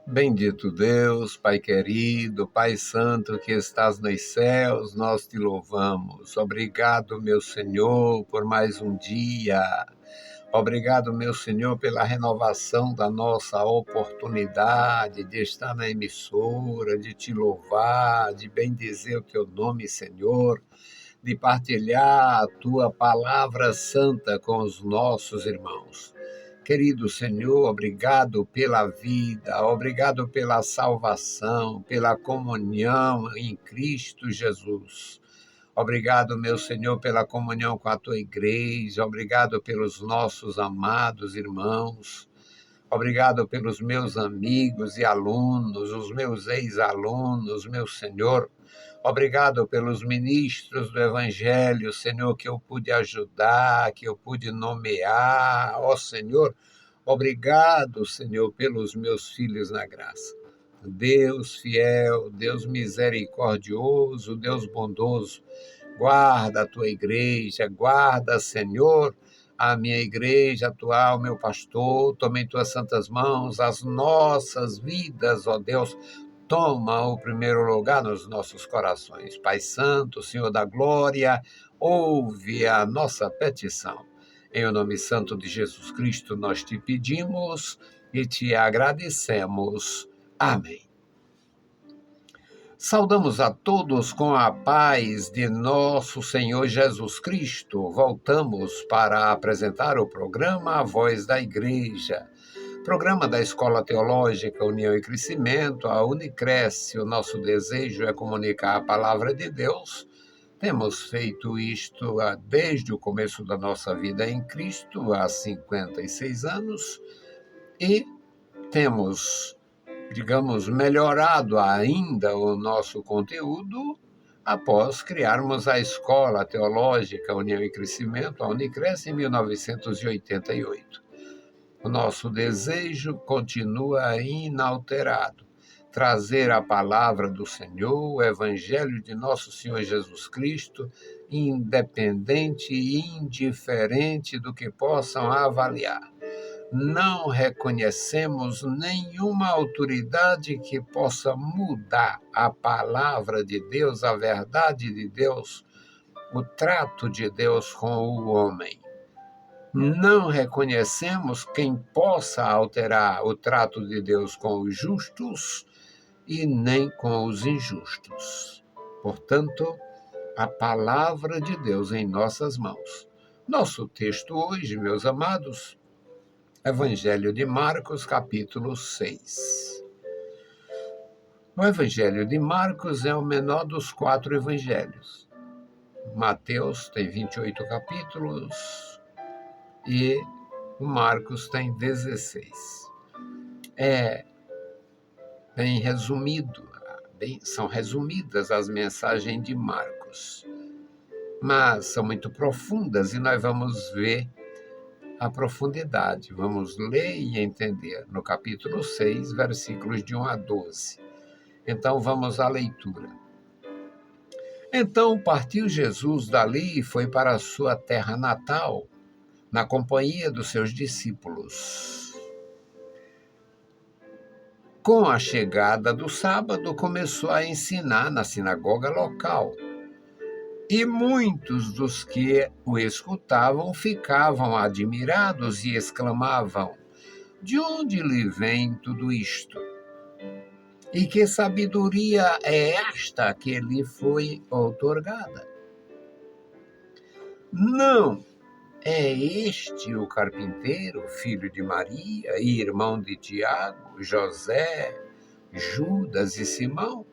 Bendito Deus, Pai querido, Pai santo que estás nos céus, nós te louvamos. Obrigado, meu Senhor, por mais um dia. Obrigado, meu Senhor, pela renovação da nossa oportunidade de estar na emissora, de te louvar, de bendizer o teu nome, Senhor, de partilhar a tua palavra santa com os nossos irmãos. Querido Senhor, obrigado pela vida, obrigado pela salvação, pela comunhão em Cristo Jesus. Obrigado, meu Senhor, pela comunhão com a tua igreja, obrigado pelos nossos amados irmãos, obrigado pelos meus amigos e alunos, os meus ex-alunos, meu Senhor. Obrigado pelos ministros do Evangelho, Senhor, que eu pude ajudar, que eu pude nomear. Ó Senhor, obrigado, Senhor, pelos meus filhos na graça. Deus fiel, Deus misericordioso, Deus bondoso, guarda a tua igreja, guarda, Senhor, a minha igreja atual, meu pastor, toma em tuas santas mãos as nossas vidas, ó Deus, toma o primeiro lugar nos nossos corações. Pai Santo, Senhor da Glória, ouve a nossa petição. Em o nome santo de Jesus Cristo, nós te pedimos e te agradecemos. Amém. Saudamos a todos com a paz de nosso Senhor Jesus Cristo. Voltamos para apresentar o programa A Voz da Igreja, programa da Escola Teológica União e Crescimento, a Unicresce. O nosso desejo é comunicar a palavra de Deus. Temos feito isto desde o começo da nossa vida em Cristo, há 56 anos, e temos, digamos, melhorado ainda o nosso conteúdo após criarmos a Escola Teológica União e Crescimento, a Unicresce, em 1988. O nosso desejo continua inalterado: trazer a palavra do Senhor, o Evangelho de nosso Senhor Jesus Cristo, independente e indiferente do que possam avaliar. Não reconhecemos nenhuma autoridade que possa mudar a palavra de Deus, a verdade de Deus, o trato de Deus com o homem. Não reconhecemos quem possa alterar o trato de Deus com os justos e nem com os injustos. Portanto, a palavra de Deus em nossas mãos. Nosso texto hoje, meus amados, Evangelho de Marcos, capítulo 6. O Evangelho de Marcos é o menor dos 4 evangelhos. Mateus tem 28 capítulos e o Marcos tem 16. É bem resumido, são resumidas as mensagens de Marcos, mas são muito profundas e nós vamos ver a profundidade. Vamos ler e entender no capítulo 6, versículos de 1 a 12. Então vamos à leitura. Então partiu Jesus dali e foi para a sua terra natal, na companhia dos seus discípulos. Com a chegada do sábado, começou a ensinar na sinagoga local. E muitos dos que o escutavam ficavam admirados e exclamavam: de onde lhe vem tudo isto? E que sabedoria é esta que lhe foi outorgada? Não é este o carpinteiro, filho de Maria, e irmão de Tiago, José, Judas e Simão?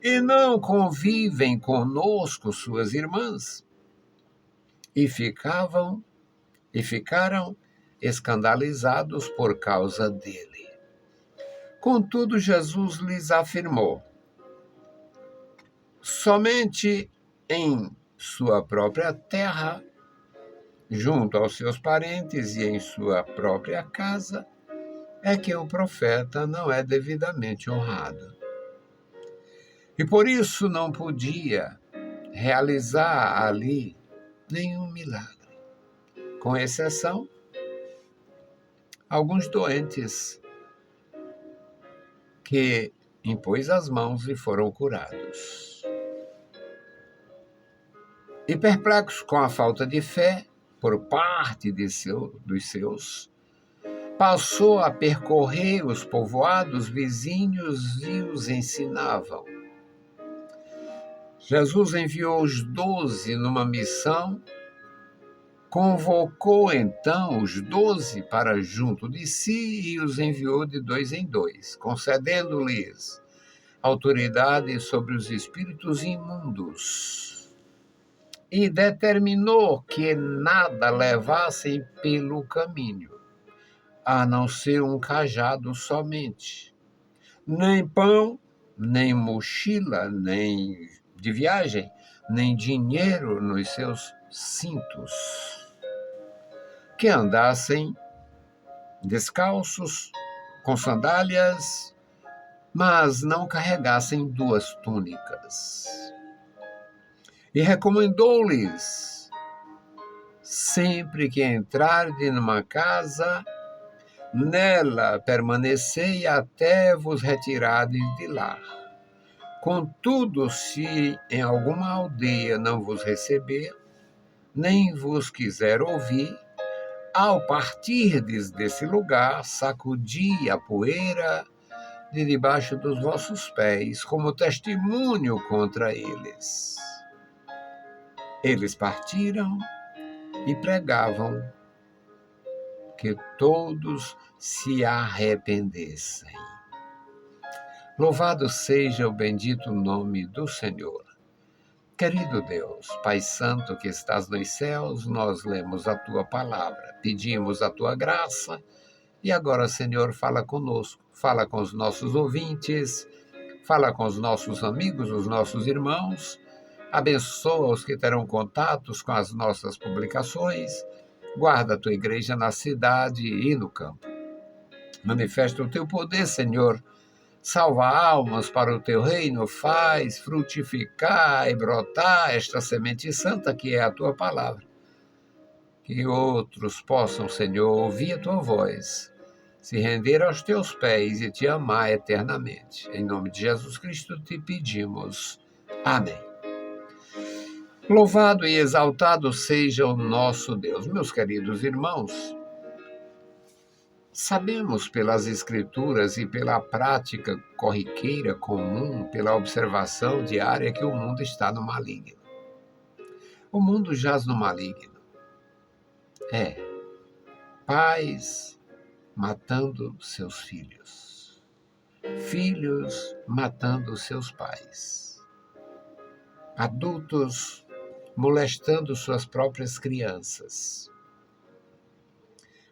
E não convivem conosco suas irmãs? E ficaram escandalizados por causa dele. Contudo, Jesus lhes afirmou: somente em sua própria terra, junto aos seus parentes e em sua própria casa, é que o profeta não é devidamente honrado. E por isso não podia realizar ali nenhum milagre, com exceção alguns doentes que impôs as mãos e foram curados. E perplexo com a falta de fé por parte dos seus, passou a percorrer os povoados vizinhos e os ensinavam. Jesus enviou os 12 numa missão, convocou então os 12 para junto de si e os enviou de 2 em 2, concedendo-lhes autoridade sobre os espíritos imundos. E determinou que nada levassem pelo caminho, a não ser um cajado somente. Nem pão, nem mochila, nem de viagem, nem dinheiro nos seus cintos. Que andassem descalços, com sandálias, mas não carregassem 2 túnicas. E recomendou-lhes, sempre que entrardes numa casa, nela permanecei até vos retirardes de lá. Contudo, se em alguma aldeia não vos receber, nem vos quiser ouvir, ao partirdes desse lugar, sacudi a poeira de debaixo dos vossos pés, como testemunho contra eles. Eles partiram e pregavam que todos se arrependessem. Louvado seja o bendito nome do Senhor. Querido Deus, Pai Santo que estás nos céus, nós lemos a Tua palavra, pedimos a Tua graça e agora, Senhor, fala conosco, fala com os nossos ouvintes, fala com os nossos amigos, os nossos irmãos, abençoa os que terão contatos com as nossas publicações, guarda a Tua igreja na cidade e no campo. Manifesta o Teu poder, Senhor, salva almas para o Teu reino, faz frutificar e brotar esta semente santa que é a Tua palavra. Que outros possam, Senhor, ouvir a Tua voz, se render aos Teus pés e Te amar eternamente. Em nome de Jesus Cristo te pedimos. Amém. Louvado e exaltado seja o nosso Deus. Meus queridos irmãos, sabemos pelas Escrituras e pela prática corriqueira comum, pela observação diária, que o mundo está no maligno. O mundo jaz no maligno. Pais matando seus filhos, filhos matando seus pais, adultos molestando suas próprias crianças.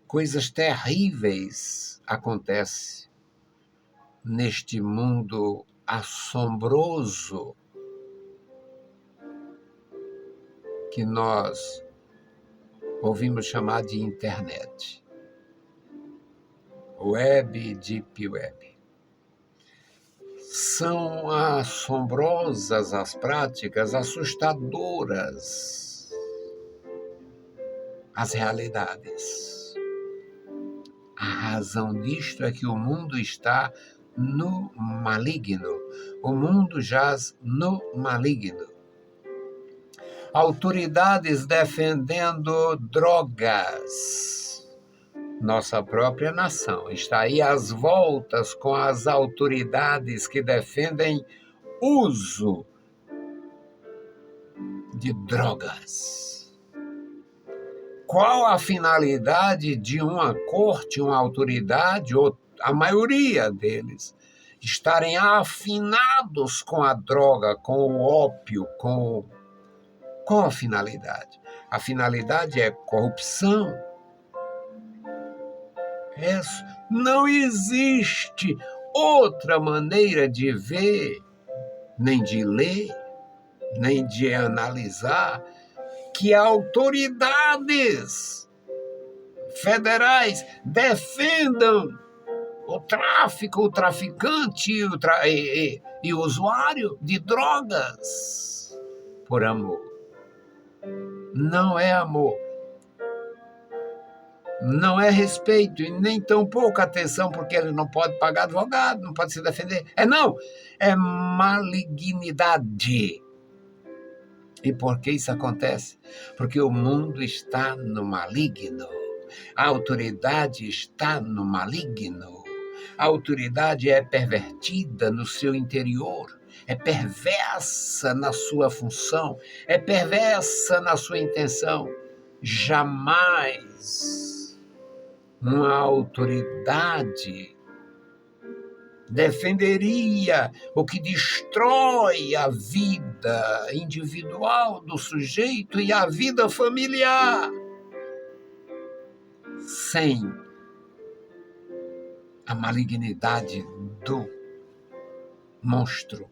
Coisas terríveis acontecem neste mundo assombroso que nós ouvimos chamar de internet. Web, Deep Web. São assombrosas as práticas, assustadoras as realidades. A razão disto é que o mundo está no maligno. O mundo jaz no maligno. Autoridades defendendo drogas. Nossa própria nação está aí às voltas com as autoridades que defendem uso de drogas. Qual a finalidade de uma corte, uma autoridade, ou a maioria deles, estarem afinados com a droga, com o ópio, Qual a finalidade? A finalidade é corrupção. Não existe outra maneira de ver, nem de ler, nem de analisar, que autoridades federais defendam o tráfico, o traficante e o usuário de drogas por amor. Não é amor. Não é respeito e nem tão pouca atenção, porque ele não pode pagar advogado, não pode se defender. Não, é malignidade. E por que isso acontece? Porque o mundo está no maligno. A autoridade está no maligno. A autoridade é pervertida no seu interior, é perversa na sua função, é perversa na sua intenção. Jamais uma autoridade defenderia o que destrói a vida individual do sujeito e a vida familiar sem a malignidade do monstro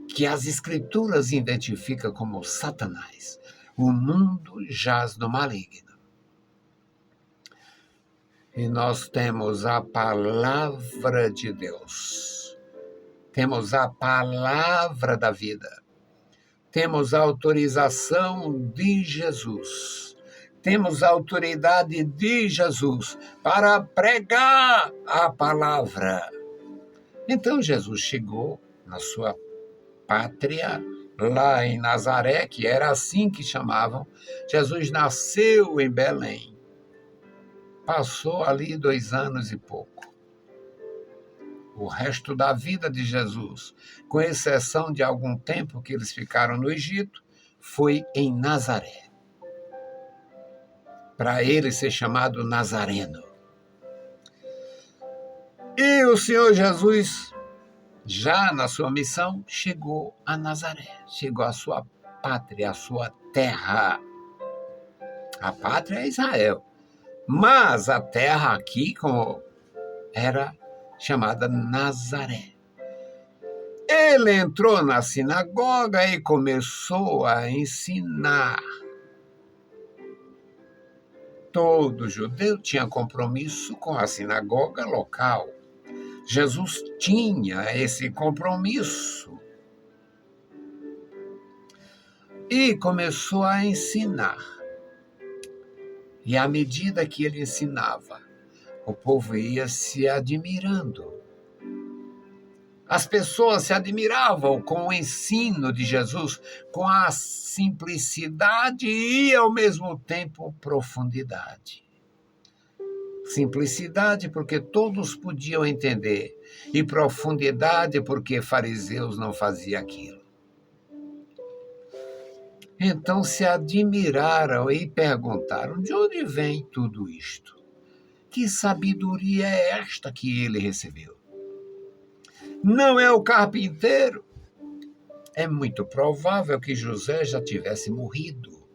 que as escrituras identificam como Satanás. O mundo jaz no maligno. E nós temos a palavra de Deus. Temos a palavra da vida. Temos a autorização de Jesus. Temos a autoridade de Jesus para pregar a palavra. Então Jesus chegou na sua pátria, lá em Nazaré, que era assim que chamavam. Jesus nasceu em Belém. Passou ali 2 anos e pouco. O resto da vida de Jesus, com exceção de algum tempo que eles ficaram no Egito, foi em Nazaré. Para ele ser chamado Nazareno. E o Senhor Jesus, já na sua missão, chegou a Nazaré. Chegou à sua pátria, à sua terra. A pátria é Israel. Mas a terra aqui era chamada Nazaré. Ele entrou na sinagoga e começou a ensinar. Todo judeu tinha compromisso com a sinagoga local. Jesus tinha esse compromisso. E começou a ensinar. E à medida que ele ensinava, o povo ia se admirando. As pessoas se admiravam com o ensino de Jesus, com a simplicidade e, ao mesmo tempo, profundidade. Simplicidade porque todos podiam entender, e profundidade porque fariseus não faziam aquilo. Então se admiraram e perguntaram: de onde vem tudo isto? Que sabedoria é esta que ele recebeu? Não é o carpinteiro? É muito provável que José já tivesse morrido,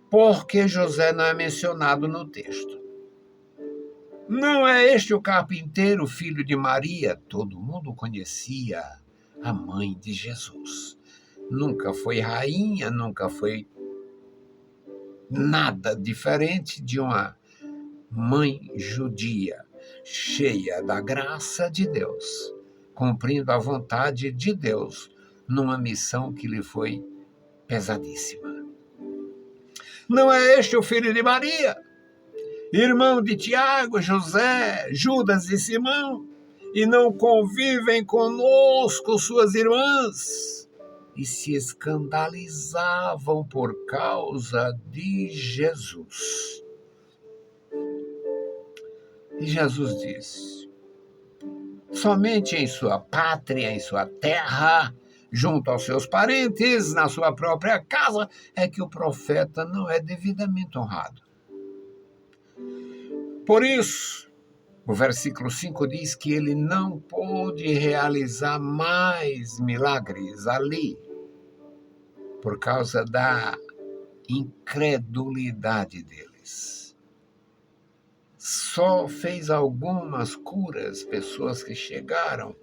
porque José não é mencionado no texto. Não é este o carpinteiro, filho de Maria? Todo mundo conhecia a mãe de Jesus. Nunca foi rainha, nunca foi nada diferente de uma mãe judia, cheia da graça de Deus, cumprindo a vontade de Deus numa missão que lhe foi pesadíssima. Não é este o filho de Maria, irmão de Tiago, José, Judas e Simão? E não convivem conosco suas irmãs? E se escandalizavam por causa de Jesus. E Jesus disse: somente em sua pátria, em sua terra, junto aos seus parentes, na sua própria casa, é que o profeta não é devidamente honrado. Por isso, o versículo 5 diz que ele não pôde realizar mais milagres ali, por causa da incredulidade deles. Só fez algumas curas, pessoas que chegaram,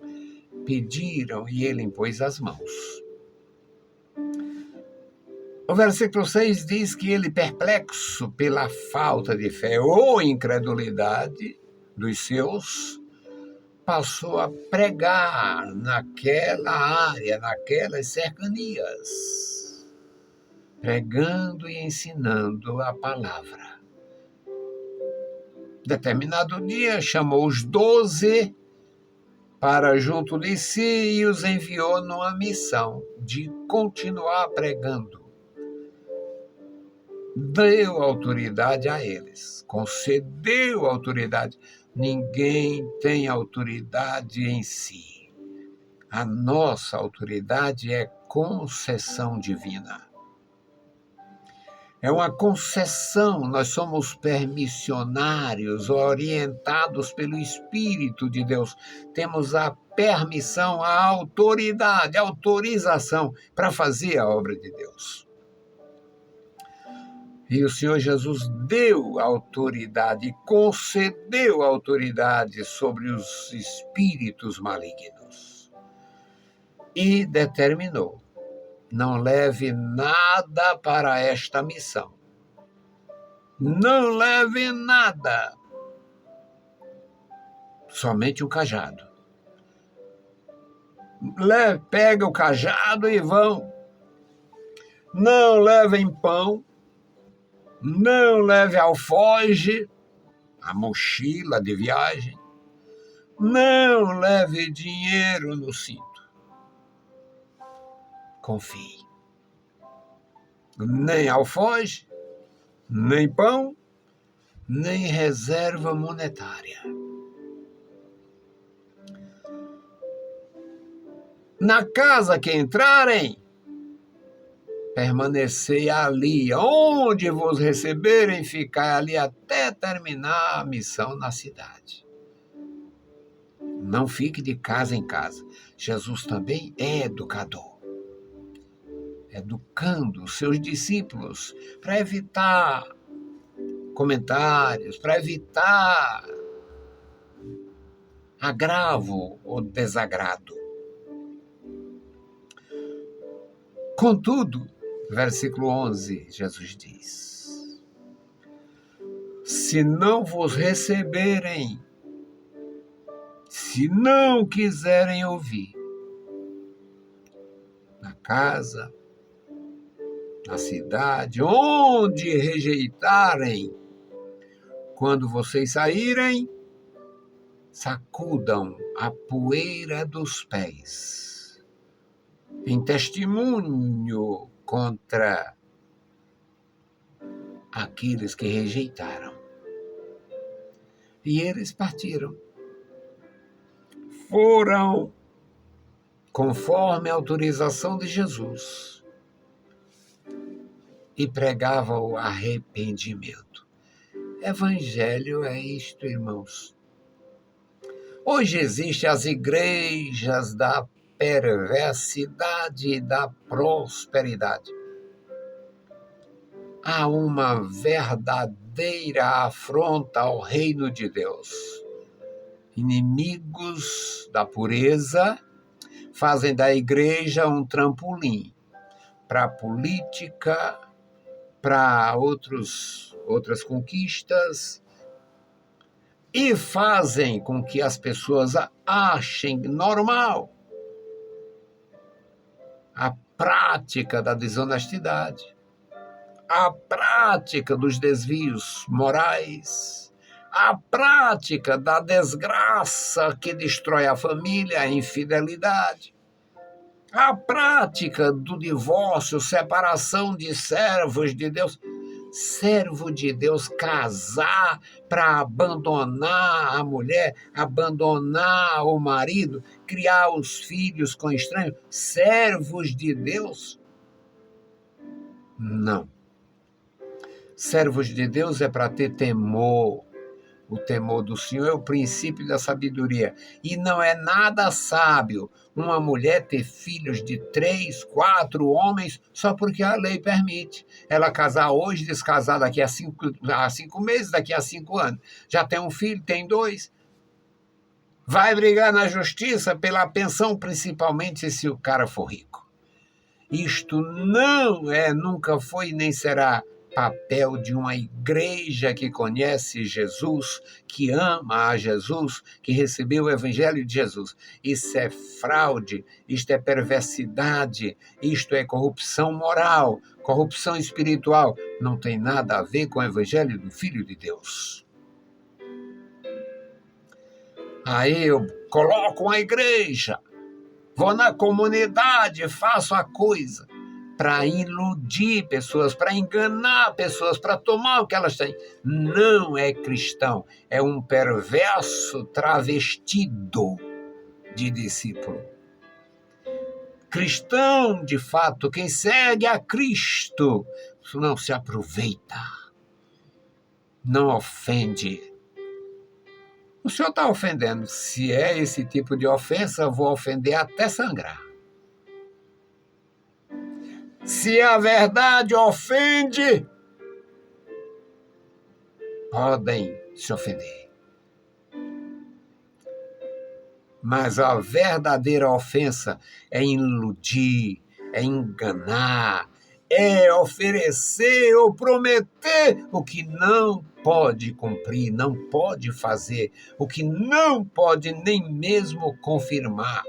pediram e ele impôs as mãos. O versículo 6 diz que ele, perplexo pela falta de fé ou incredulidade dos seus, passou a pregar naquela área, naquelas cercanias, pregando e ensinando a palavra. Determinado dia, chamou os 12 para junto de si e os enviou numa missão de continuar pregando. Deu autoridade a eles, concedeu autoridade. Ninguém tem autoridade em si. A nossa autoridade é concessão divina. É uma concessão, nós somos permissionários, orientados pelo Espírito de Deus. Temos a permissão, a autoridade, a autorização para fazer a obra de Deus. E o Senhor Jesus deu autoridade, concedeu autoridade sobre os espíritos malignos. E determinou: não leve nada para esta missão. Não leve nada. Somente o cajado. Pega o cajado e vão. Não levem pão. Não leve alforje, a mochila de viagem. Não leve dinheiro no cinto. Confie. Nem alforje, nem pão, nem reserva monetária. Na casa que entrarem, permanecei ali, onde vos receberem, ficai ali até terminar a missão na cidade. Não fique de casa em casa. Jesus também é educador. Educando os seus discípulos para evitar comentários, para evitar agravo ou desagrado. Contudo, versículo 11, Jesus diz: se não vos receberem, se não quiserem ouvir, na casa, na cidade, onde rejeitarem, quando vocês saírem, sacudam a poeira dos pés, em testemunho contra aqueles que rejeitaram. E eles partiram. Foram conforme a autorização de Jesus e pregavam o arrependimento. Evangelho é isto, irmãos. Hoje existem as igrejas da perversidade e da prosperidade. Há uma verdadeira afronta ao reino de Deus. Inimigos da pureza fazem da igreja um trampolim para a política, para outras conquistas, e fazem com que as pessoas achem normal a prática da desonestidade, a prática dos desvios morais, a prática da desgraça que destrói a família, a infidelidade, a prática do divórcio, separação de servos de Deus. Servo de Deus casar para abandonar a mulher, abandonar o marido, criar os filhos com estranhos. Servos de Deus? Não. Servos de Deus é para ter temor. O temor do Senhor é o princípio da sabedoria. E não é nada sábio uma mulher ter filhos de 3, 4 homens só porque a lei permite. Ela casar hoje, descasar daqui a 5 meses, daqui a 5 anos. Já tem um filho, tem 2. Vai brigar na justiça pela pensão, principalmente se o cara for rico. Isto não é, nunca foi nem será papel de uma igreja que conhece Jesus, que ama a Jesus, que recebeu o evangelho de Jesus. Isso é fraude, isto é perversidade, isto é corrupção moral, corrupção espiritual. Não tem nada a ver com o evangelho do Filho de Deus. Aí eu coloco uma igreja, vou na comunidade, faço a coisa para iludir pessoas, para enganar pessoas, para tomar o que elas têm. Não é cristão, é um perverso travestido de discípulo. Cristão, de fato, quem segue a Cristo, não se aproveita, não ofende. O senhor está ofendendo. Se é esse tipo de ofensa, eu vou ofender até sangrar. Se a verdade ofende, podem se ofender. Mas a verdadeira ofensa é iludir, é enganar, é oferecer ou prometer o que não pode cumprir, não pode fazer, o que não pode nem mesmo confirmar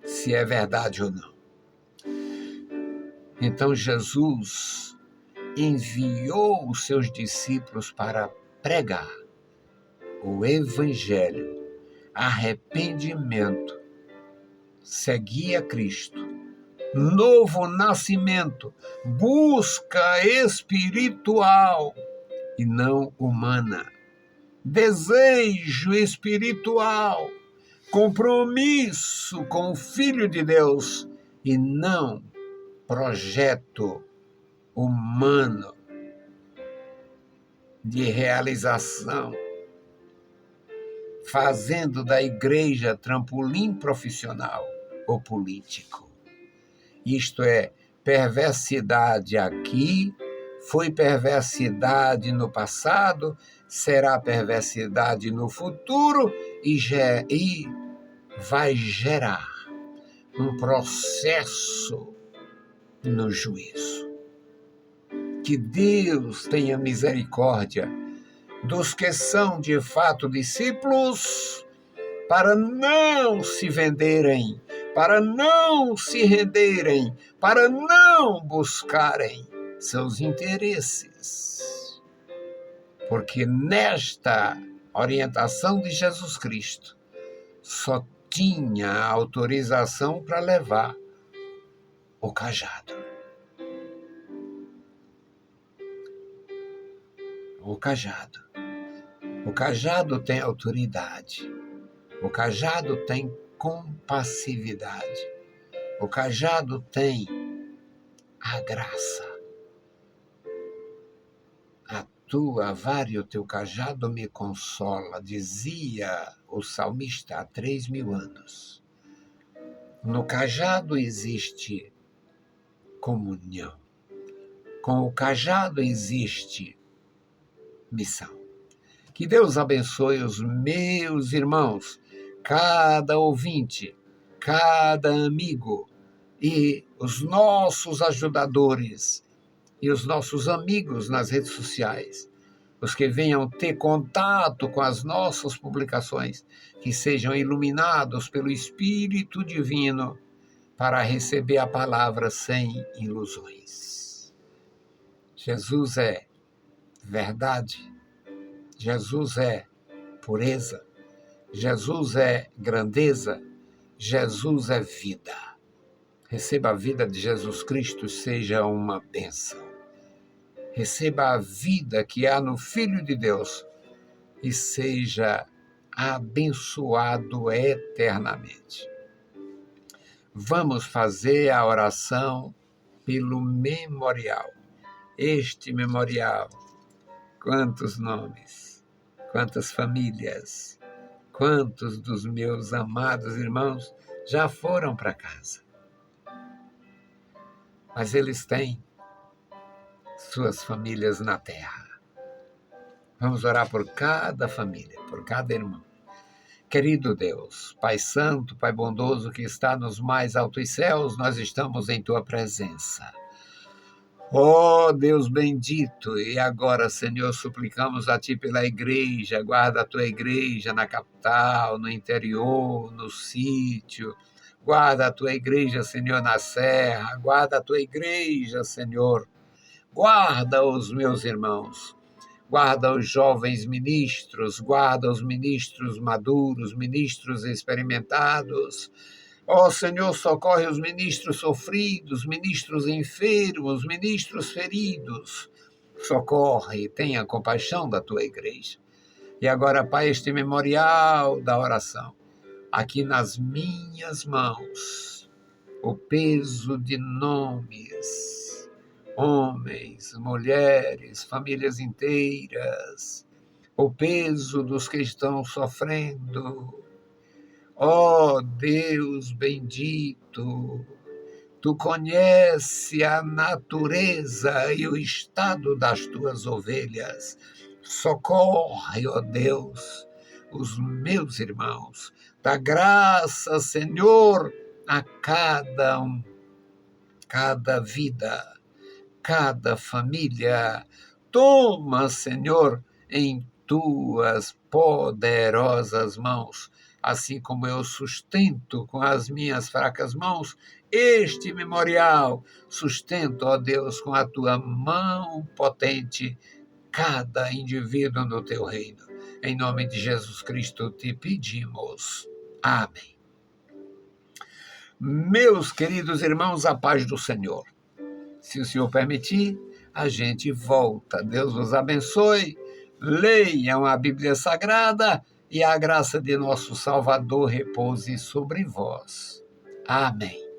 se é verdade ou não. Então Jesus enviou os seus discípulos para pregar o Evangelho, arrependimento, seguir a Cristo, novo nascimento, busca espiritual e não humana, desejo espiritual, compromisso com o Filho de Deus e não projeto humano de realização, fazendo da igreja trampolim profissional ou político. Isto é perversidade aqui, foi perversidade no passado, será perversidade no futuro e vai gerar um processo no juízo. Que Deus tenha misericórdia dos que são de fato discípulos, para não se venderem, para não se renderem, para não buscarem seus interesses. Porque nesta orientação de Jesus Cristo, só tinha autorização para levar o cajado. O cajado. O cajado tem autoridade. O cajado tem compassividade. O cajado tem a graça. A tua vara e o teu cajado me consola, dizia o salmista há 3.000 anos. No cajado existe comunhão. Com o cajado existe missão. Que Deus abençoe os meus irmãos, cada ouvinte, cada amigo e os nossos ajudadores e os nossos amigos nas redes sociais, os que venham ter contato com as nossas publicações, que sejam iluminados pelo Espírito Divino para receber a palavra sem ilusões. Jesus é verdade. Jesus é pureza, Jesus é grandeza, Jesus é vida. Receba a vida de Jesus Cristo, seja uma bênção. Receba a vida que há no Filho de Deus e seja abençoado eternamente. Vamos fazer a oração pelo memorial. Este memorial, quantos nomes, quantas famílias, quantos dos meus amados irmãos já foram para casa. Mas eles têm suas famílias na terra. Vamos orar por cada família, por cada irmão. Querido Deus, Pai Santo, Pai bondoso que está nos mais altos céus, nós estamos em Tua presença. Oh, Deus bendito, e agora, Senhor, suplicamos a Ti pela igreja, guarda a Tua igreja na capital, no interior, no sítio, guarda a Tua igreja, Senhor, na serra, guarda a Tua igreja, Senhor, guarda os meus irmãos, Guarda os jovens ministros, guarda os ministros maduros, ministros experimentados. Ó Senhor, socorre os ministros sofridos, ministros enfermos, ministros feridos. Socorre, tenha compaixão da tua igreja. E agora, Pai, este memorial da oração, aqui nas minhas mãos, o peso de nomes, homens, mulheres, famílias inteiras, o peso dos que estão sofrendo. Ó Deus bendito, tu conheces a natureza e o estado das tuas ovelhas. Socorre, ó Deus, os meus irmãos. Dá graça, Senhor, a cada um, cada vida, cada família. Toma, Senhor, em tuas poderosas mãos, assim como eu sustento com as minhas fracas mãos este memorial. Sustento, ó Deus, com a tua mão potente cada indivíduo no teu reino. Em nome de Jesus Cristo te pedimos. Amém. Meus queridos irmãos, a paz do Senhor. Se o Senhor permitir, a gente volta. Deus os abençoe. Leiam a Bíblia Sagrada e a graça de nosso Salvador repouse sobre vós. Amém.